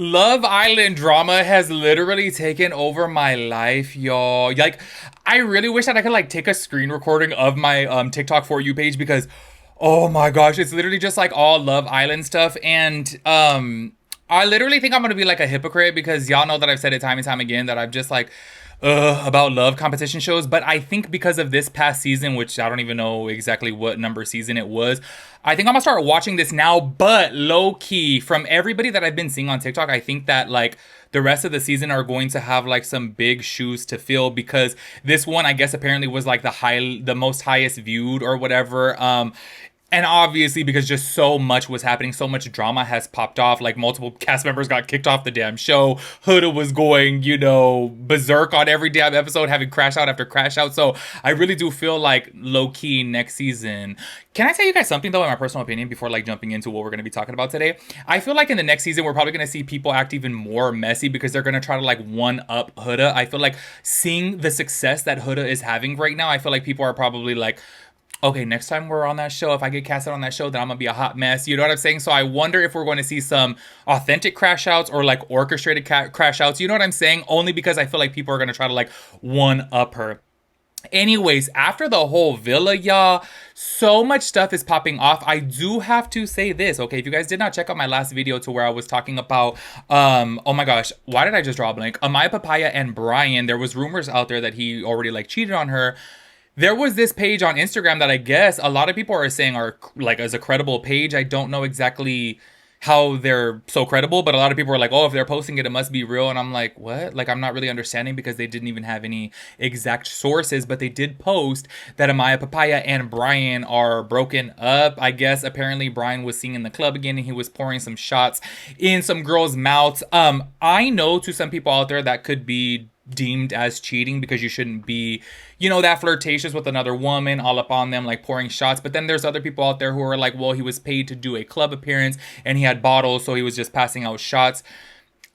Love Island drama has literally taken over my life, y'all. Like, I really wish that I could like take a screen recording of my TikTok for you page because oh my gosh, it's literally just like all Love Island stuff. And I literally think I'm gonna be like a hypocrite because y'all know that I've said it time and time again that I'm just like about love competition shows. But I think because of this past season, which I don't even know exactly what number season it was, I think I'm gonna start watching this now. But low key, from everybody that I've been seeing on TikTok, I think that like the rest of the season are going to have like some big shoes to fill because this one, I guess, apparently was like the most highest viewed or whatever. And obviously, because just so much was happening, so much drama has popped off. Like multiple cast members got kicked off the damn show. Huda was going, berserk on every damn episode, having crash out after crash out. So I really do feel like low key next season. Can I tell you guys something though, in my personal opinion, before like jumping into what we're gonna be talking about today? I feel like in the next season we're probably gonna see people act even more messy because they're gonna try to like one up Huda. I feel like seeing the success that Huda is having right now, I feel like people are probably like, okay, next time we're on that show, if I get casted on that show, then I'm gonna be a hot mess. You know what I'm saying? So I wonder if we're going to see some authentic crash outs or like orchestrated crash outs. You know what I'm saying? Only because I feel like people are gonna try to like one up her. Anyways, after the whole villa, y'all, so much stuff is popping off. I do have to say this, okay? If you guys did not check out my last video to where I was talking about, oh my gosh, why did I just draw a blank? Amaya Papaya and Brian, there was rumors out there that he already like cheated on her. There was this page on Instagram that I guess a lot of people are saying are like as a credible page. I don't know exactly how they're so credible, but a lot of people are like, oh, if they're posting it, it must be real. And I'm like, what? Like, I'm not really understanding because they didn't even have any exact sources, but they did post that Amaya Papaya and Brian are broken up. I guess apparently Brian was seen in the club again and he was pouring some shots in some girls' mouths. I know to some people out there that could be deemed as cheating because you shouldn't be, that flirtatious with another woman all up on them, like pouring shots. But then there's other people out there who are like, well, he was paid to do a club appearance and he had bottles, so he was just passing out shots.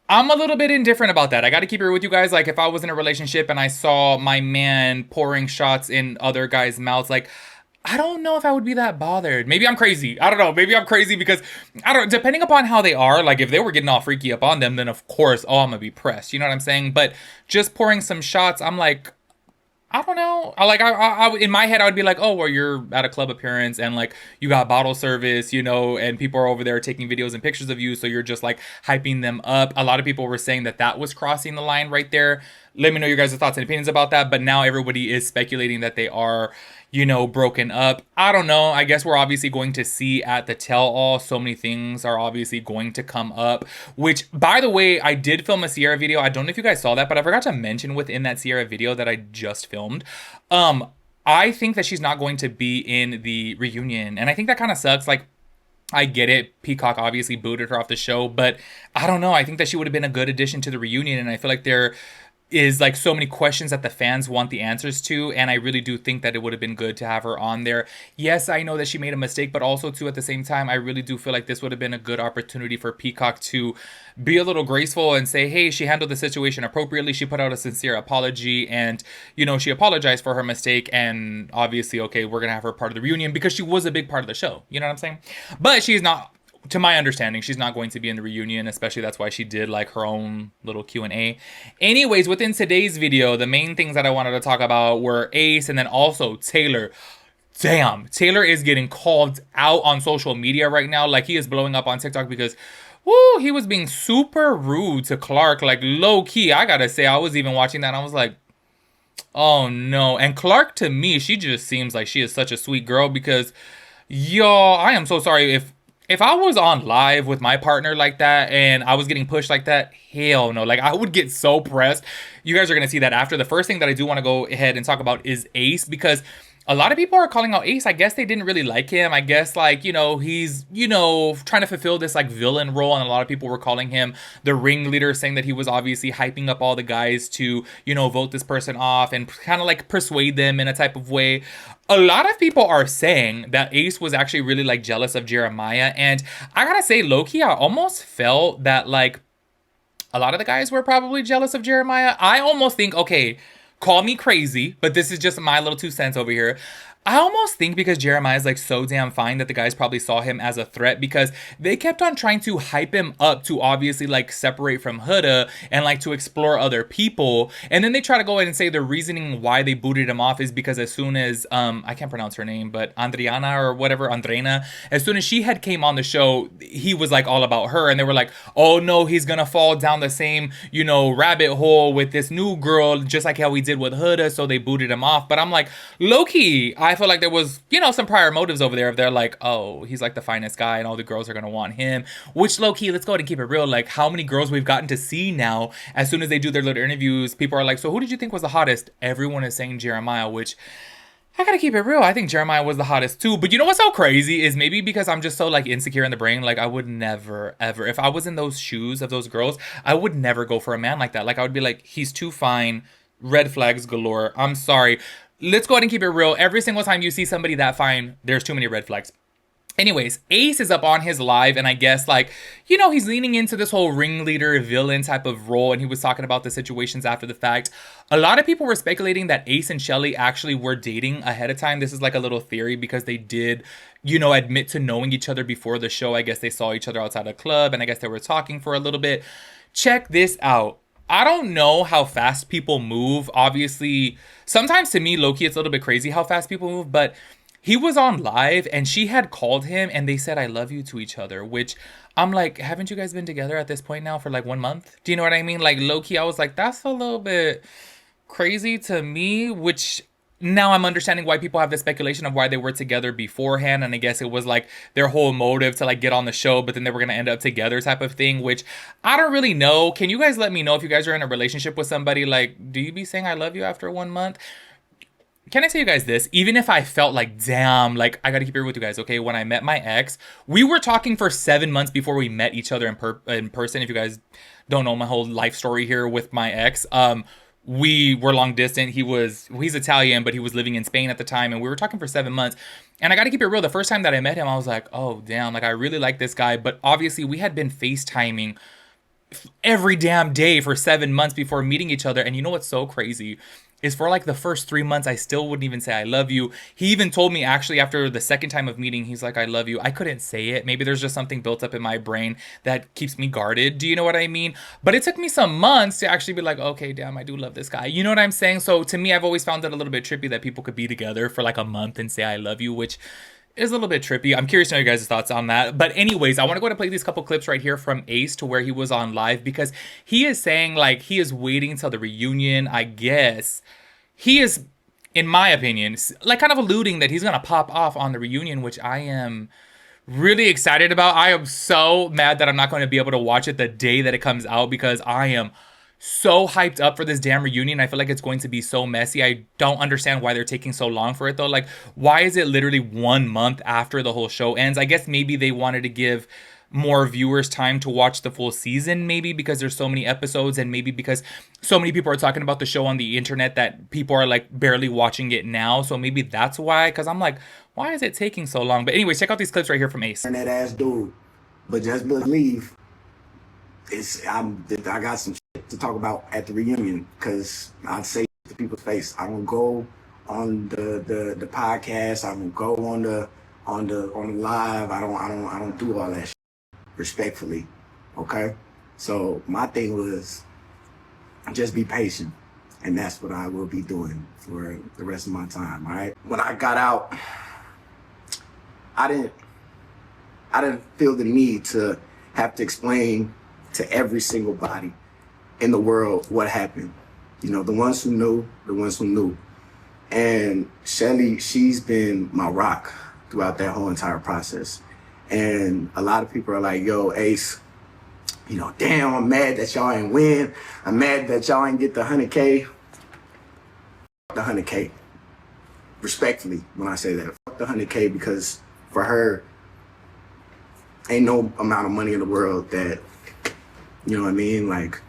I'm a little bit indifferent about that. I got to keep it with you guys. Like, if I was in a relationship and I saw my man pouring shots in other guys' mouths, like, I don't know if I would be that bothered. Maybe I'm crazy. I don't know. Maybe I'm crazy because I don't. Depending upon how they are, like if they were getting all freaky up on them, then of course, oh, I'm gonna be pressed. You know what I'm saying? But just pouring some shots, I'm like, I don't know. In my head, I would be like, oh, well, you're at a club appearance and like you got bottle service, and people are over there taking videos and pictures of you. So you're just like hyping them up. A lot of people were saying that that was crossing the line right there. Let me know your guys' thoughts and opinions about that. But now everybody is speculating that they are, broken up. I don't know. I guess we're obviously going to see at the tell all. So many things are obviously going to come up, which by the way, I did film a Sierra video. I don't know if you guys saw that, but I forgot to mention within that Sierra video that I just filmed. I think that she's not going to be in the reunion. And I think that kind of sucks. Like, I get it. Peacock obviously booted her off the show, but I don't know. I think that she would have been a good addition to the reunion. And I feel like there is like so many questions that the fans want the answers to, and I really do think that it would have been good to have her on there. Yes, I know that she made a mistake, but also too at the same time, I really do feel like this would have been a good opportunity for Peacock to be a little graceful and say, hey, she handled the situation appropriately. She put out a sincere apology and, she apologized for her mistake, and obviously, okay, we're gonna have her part of the reunion because she was a big part of the show. You know what I'm saying? But she's not, to my understanding, she's not going to be in the reunion, especially that's why she did like her own little Q&A. Anyways, within today's video, the main things that I wanted to talk about were Ace and then also Taylor. Damn, Taylor is getting called out on social media right now. Like, he is blowing up on TikTok because he was being super rude to Clarke. Like, low key, I gotta say, I was even watching that and I was like, oh no. And Clarke, to me, she just seems like she is such a sweet girl because, y'all, I am so sorry if I was on live with my partner like that and I was getting pushed like that, hell no. Like, I would get so pressed. You guys are going to see that after. The first thing that I do want to go ahead and talk about is Ace, because a lot of people are calling out Ace. I guess they didn't really like him. I guess, like, he's, trying to fulfill this, like, villain role. And a lot of people were calling him the ringleader, saying that he was obviously hyping up all the guys to, vote this person off and kind of, like, persuade them in a type of way. A lot of people are saying that Ace was actually really, like, jealous of Jeremiah. And I gotta say, low-key, I almost felt that, like, a lot of the guys were probably jealous of Jeremiah. I almost think, okay, call me crazy, but this is just my little 2 cents over here. I almost think because Jeremiah's like so damn fine that the guys probably saw him as a threat because they kept on trying to hype him up to obviously like separate from Huda and like to explore other people. And then they try to go ahead and say the reasoning why they booted him off is because as soon as I can't pronounce her name, but Andriana or whatever, Andrena, as soon as she had came on the show, he was like all about her and they were like, "Oh no, he's gonna fall down the same, rabbit hole with this new girl, just like how we did with Huda," so they booted him off. But I'm like, low key, I feel like there was, some prior motives over there. If they're like, oh, he's like the finest guy and all the girls are going to want him. Which low key, let's go ahead and keep it real. Like, how many girls we've gotten to see now, as soon as they do their little interviews, people are like, so who did you think was the hottest? Everyone is saying Jeremiah, which I gotta keep it real. I think Jeremiah was the hottest too. But you know what's so crazy is maybe because I'm just so like insecure in the brain. Like I would never, ever, if I was in those shoes of those girls, I would never go for a man like that. Like I would be like, he's too fine. Red flags galore. I'm sorry. Let's go ahead and keep it real. Every single time you see somebody that fine, there's too many red flags. Anyways, Ace is up on his live, and I guess, like, he's leaning into this whole ringleader villain type of role, and he was talking about the situations after the fact. A lot of people were speculating that Ace and Shelly actually were dating ahead of time. This is like a little theory because they did, admit to knowing each other before the show. I guess they saw each other outside a club, and I guess they were talking for a little bit. Check this out. I don't know how fast people move. Obviously, sometimes to me, low-key, it's a little bit crazy how fast people move, but he was on live and she had called him and they said, "I love you" to each other, which I'm like, haven't you guys been together at this point now for like 1 month? Do you know what I mean? Like, low-key, I was like, that's a little bit crazy to me, which now I'm understanding why people have the speculation of why they were together beforehand. And I guess it was like their whole motive to like get on the show, but then they were going to end up together type of thing, which I don't really know. Can you guys let me know if you guys are in a relationship with somebody? Like, do you be saying "I love you" after 1 month? Can I tell you guys this? Even if I felt like, damn, like, I gotta keep it real with you guys, okay? When I met my ex, we were talking for 7 months before we met each other in person. If you guys don't know my whole life story here with my ex, we were long distance. He's Italian, but he was living in Spain at the time, and we were talking for 7 months. And I gotta keep it real. The first time that I met him, I was like, oh, damn, like, I really like this guy. But obviously, we had been FaceTiming every damn day for 7 months before meeting each other. And you know what's so crazy? Is for like the first 3 months, I still wouldn't even say "I love you." He even told me actually after the second time of meeting, he's like, "I love you." I couldn't say it. Maybe there's just something built up in my brain that keeps me guarded. Do you know what I mean? But it took me some months to actually be like, okay, damn, I do love this guy. You know what I'm saying? So to me, I've always found it a little bit trippy that people could be together for like a month and say "I love you," which is a little bit trippy. I'm curious to know your guys' thoughts on that. But anyways, I want to go ahead and play these couple clips right here from Ace to where he was on live because he is saying like he is waiting until the reunion, I guess. He is, in my opinion, like kind of alluding that he's going to pop off on the reunion, which I am really excited about. I am so mad that I'm not going to be able to watch it the day that it comes out because I am so hyped up for this damn reunion. I feel like it's going to be so messy. I don't understand why they're taking so long for it though. Like, why is it literally 1 month after the whole show ends? I guess maybe they wanted to give more viewers time to watch the full season, maybe because there's so many episodes, and maybe because so many people are talking about the show on the internet that people are like barely watching it now. So maybe that's why, because I'm like, why is it taking so long? But anyways, check out these clips right here from Ace. That ass dude, but just believe I got some shit to talk about at the reunion because I'd say to people's face. I don't go on the podcast. I don't go on the live. I don't do all that shit respectfully. Okay, so my thing was just be patient, and that's what I will be doing for the rest of my time. All right. When I got out, I didn't feel the need to have to explain to every single body in the world what happened. You know, the ones who knew. And Shelly, she's been my rock throughout that whole entire process. And a lot of people are like, yo, Ace, damn, I'm mad that y'all ain't win. I'm mad that y'all ain't get the 100K. The 100K. Respectfully, when I say that, fuck the 100K, because for her, ain't no amount of money in the world that, you know what I mean? Like,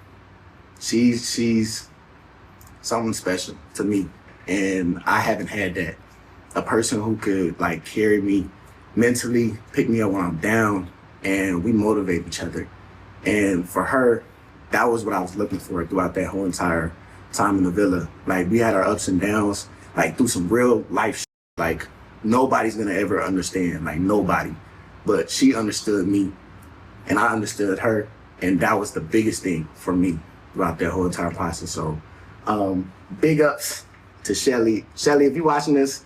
she's something special to me. And I haven't had that. A person who could like carry me mentally, pick me up when I'm down, and we motivate each other. And for her, that was what I was looking for throughout that whole entire time in the villa. Like, we had our ups and downs, like through some real life Like, nobody's gonna ever understand, like, nobody. But she understood me, and I understood her, and that was the biggest thing for me throughout that whole entire process. So, big ups to Shelly. Shelly, if you're watching this,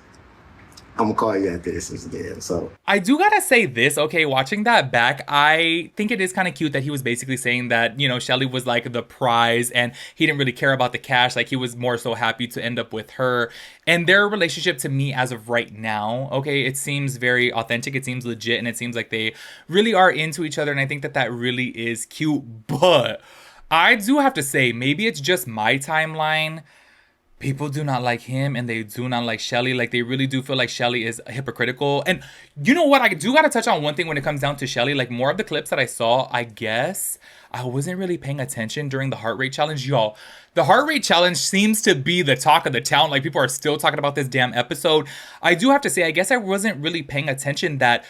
I'm gonna call you after this again. So I do gotta say this, okay, watching that back, I think it is kind of cute that he was basically saying that, you know, Shelly was like the prize and he didn't really care about the cash. Like, he was more so happy to end up with her. And their relationship to me as of right now, okay, it seems very authentic, it seems legit, and it seems like they really are into each other. And I think that that really is cute. But I do have to say, maybe it's just my timeline. People do not like him and they do not like Shelly. Like, they really do feel like Shelly is hypocritical. And you know what? I do gotta touch on one thing when it comes down to Shelly. Like, more of the clips that I saw, I guess I wasn't really paying attention during the heart rate challenge. Y'all, the heart rate challenge seems to be the talk of the town. Like, people are still talking about this damn episode. I do have to say, I guess I wasn't really paying attention that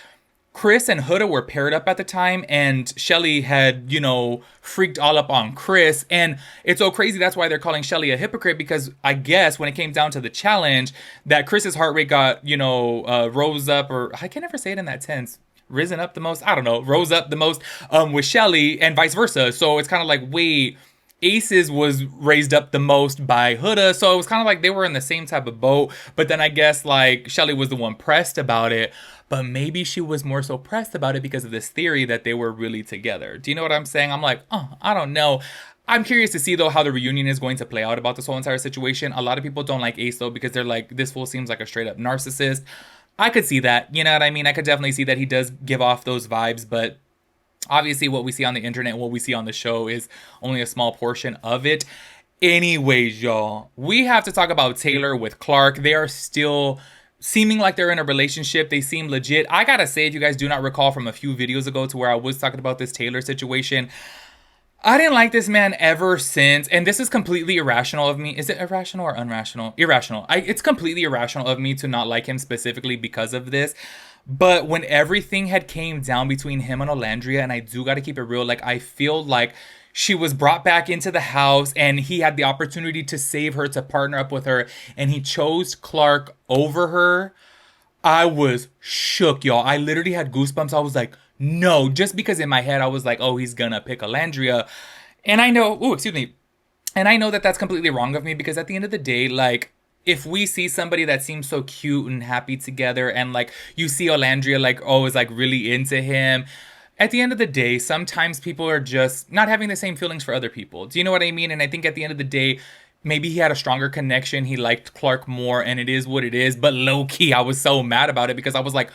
Chris and Huda were paired up at the time, and Shelly had, you know, freaked all up on Chris. And it's so crazy. That's why they're calling Shelly a hypocrite, because I guess when it came down to the challenge, that Chris's heart rate got, you know, rose up, or I can never say it in that tense. Risen up the most, I don't know, rose up the most with Shelly, and vice versa. So it's kind of like, wait, Ace's was raised up the most by Huda, so it was kind of like they were in the same type of boat. But then I guess like Shelly was the one pressed about it, but maybe she was more so pressed about it because of this theory that they were really together. Do you know what I'm saying? I'm like, oh, I don't know. I'm curious to see though how the reunion is going to play out about this whole entire situation. A lot of people don't like Ace though because they're like, this fool seems like a straight up narcissist. I could see that, you know what I mean? I could definitely see that he does give off those vibes, but obviously what we see on the internet and what we see on the show is only a small portion of it. Anyways, y'all, we have to talk about Taylor with Clarke. They are still seeming like they're in a relationship. They seem legit. I gotta say, if you guys do not recall from a few videos ago to where I was talking about this Taylor situation, I didn't like this man ever since, and this is completely irrational of me. Is it irrational or unrational? Irrational. It's completely irrational of me to not like him specifically because of this. But when everything had came down between him and Olandria, and I do got to keep it real, like, I feel like she was brought back into the house and he had the opportunity to save her, to partner up with her, and he chose Clarke over her. I was shook, y'all. I literally had goosebumps. I was like, no, just because in my head I was like, oh, he's gonna pick Alandria. And I know, excuse me. And I know that that's completely wrong of me, because at the end of the day, like, if we see somebody that seems so cute and happy together, and like you see Olandria like, oh, is like really into him, at the end of the day, sometimes people are just not having the same feelings for other people. Do you know what I mean? And I think at the end of the day, maybe he had a stronger connection. He liked Clarke more, and it is what it is. But low key, I was so mad about it because I was like,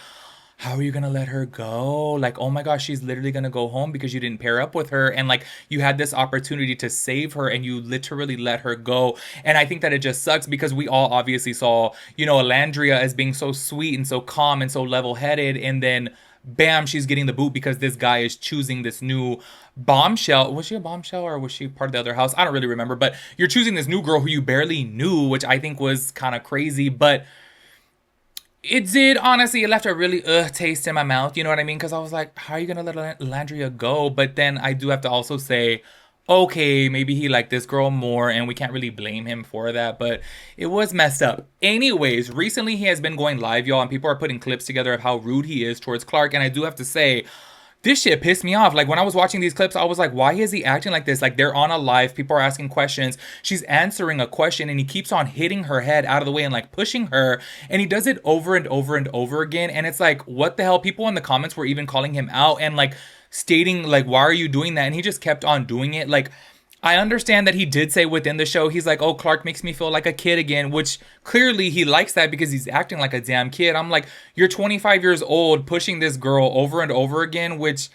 how are you gonna let her go? Like, oh my gosh, she's literally gonna go home because you didn't pair up with her, and like you had this opportunity to save her and you literally let her go. And I think that it just sucks because we all obviously saw, you know, Alandria as being so sweet and so calm and so level-headed, and then bam, she's getting the boot because this guy is choosing this new bombshell. Was she a bombshell or was she part of the other house? I don't really remember, but you're choosing this new girl who you barely knew, which I think was kind of crazy. But it did, honestly, it left a really taste in my mouth, you know what I mean? Because I was like, how are you gonna let Landria go? But then I do have to also say, okay, maybe he liked this girl more, and we can't really blame him for that, but it was messed up. Anyways, recently he has been going live, y'all, and people are putting clips together of how rude he is towards Clarke, and I do have to say, this shit pissed me off. Like, when I was watching these clips, I was like, why is he acting like this? Like, they're on a live, people are asking questions, she's answering a question, and he keeps on hitting her head out of the way and like pushing her, and he does it over and over and over again. And it's like, what the hell? People in the comments were even calling him out and like stating like, why are you doing that? And he just kept on doing it. Like, I understand that he did say within the show, he's like, oh, Clarke makes me feel like a kid again, which clearly he likes that because he's acting like a damn kid. I'm like, you're 25 years old pushing this girl over and over again, which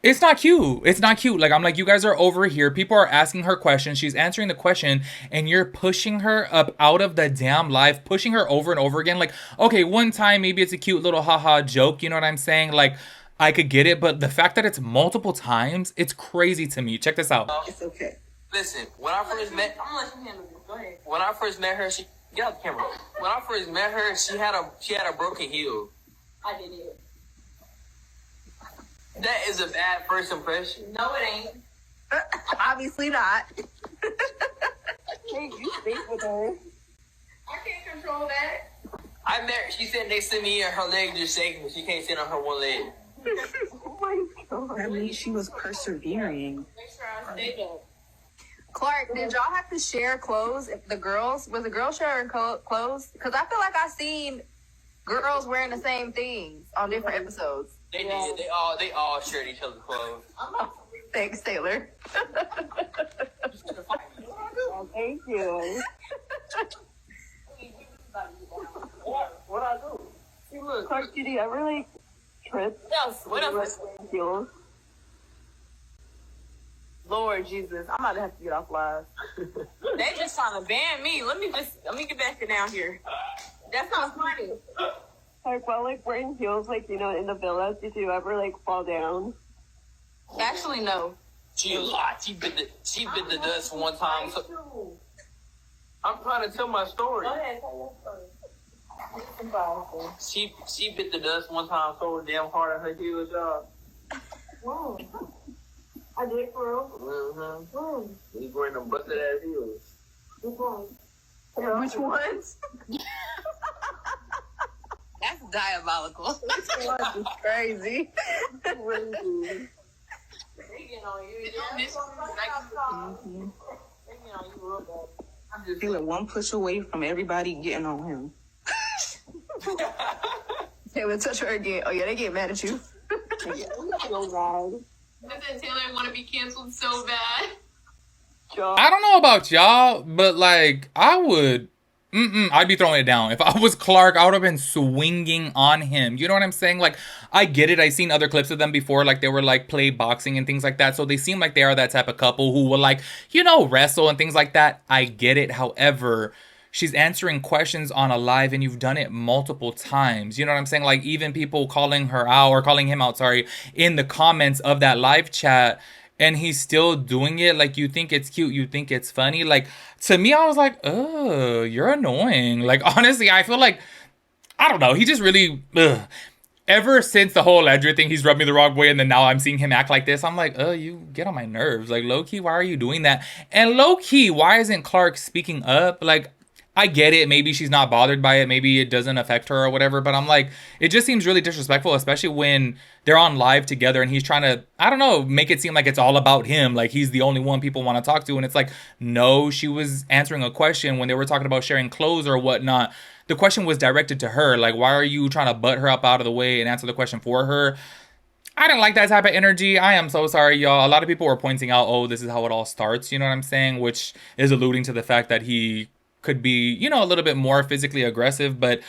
it's not cute. It's not cute. Like, I'm like, you guys are over here. People are asking her questions. She's answering the question and you're pushing her up out of the damn live, pushing her over and over again. Like, okay, one time, maybe it's a cute little haha joke. You know what I'm saying? Like, I could get it, but the fact that it's multiple times, it's crazy to me. Check this out. It's okay. Listen, when I first met, I'm gonna let you handle this. Go ahead. When I first met her, she get out the camera. When I first met her, she had a broken heel. I did it. That is a bad first impression. No, it ain't. Obviously not. Hey, you speak with her. I can't control that. I met her. She sat next to me and her leg just shaking, but she can't sit on her one leg. Oh my god. That means she was persevering. Make sure I stay there. Clark, did y'all have to share clothes? If the girls, was the girl sharing clothes? Because I feel like I seen girls wearing the same things on different episodes. They did. They all shared each other's clothes. Thanks, Taylor. Oh, thank you. What I do? See, look. Clark, did you ever like trip? What else? Heels? Lord Jesus, I'm about to have to get off live. They just trying to ban me. Let me get back to down here. That's not funny. Clark, while like wearing heels, like you know, in the villas, did you ever like fall down? Actually, no. She lied. She bit the dust one time. So I'm trying to tell my story. Go ahead, tell your story. She bit the dust one time so damn hard at her heels, y'all. Whoa. I did for real. Mm-hmm. He's wearing them busted ass heels. Which ones? That's diabolical. Which ones is crazy. They get on you. They get on you real bad. He was one push away from everybody getting on him. Taylor, touch her again. Oh yeah, they get mad at you. Doesn't Taylor want to be canceled so bad? I don't know about y'all, but like I'd be throwing it down. If I was Clark, I would have been swinging on him. You know what I'm saying? Like, I get it. I've seen other clips of them before. Like, they were like play boxing and things like that. So they seem like they are that type of couple who will like, you know, wrestle and things like that. I get it. However, she's answering questions on a live and you've done it multiple times. You know what I'm saying? Like, even people calling her out or calling him out, sorry, in the comments of that live chat, and he's still doing it. Like, you think it's cute, you think it's funny. Like, to me, I was like, oh, you're annoying. Like, honestly, I feel like, I don't know, he just really, ever since the whole Ledger thing, he's rubbed me the wrong way, and then now I'm seeing him act like this. I'm like, oh, you get on my nerves. Like, low-key, why are you doing that? And low-key, why isn't Clark speaking up? Like, I get it. Maybe she's not bothered by it. Maybe it doesn't affect her or whatever. But I'm like, it just seems really disrespectful, especially when they're on live together and he's trying to, I don't know, make it seem like it's all about him. Like he's the only one people want to talk to. And it's like, no, she was answering a question when they were talking about sharing clothes or whatnot. The question was directed to her. Like, why are you trying to butt her up out of the way and answer the question for her? I didn't like that type of energy. I am so sorry, y'all. A lot of people were pointing out, oh, this is how it all starts. You know what I'm saying? Which is alluding to the fact that he could be, you know, a little bit more physically aggressive, but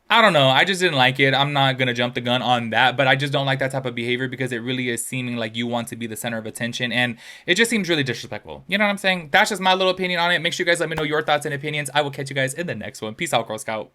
I don't know. I just didn't like it. I'm not going to jump the gun on that, but I just don't like that type of behavior because it really is seeming like you want to be the center of attention, and it just seems really disrespectful. You know what I'm saying? That's just my little opinion on it. Make sure you guys let me know your thoughts and opinions. I will catch you guys in the next one. Peace out, Girl Scout.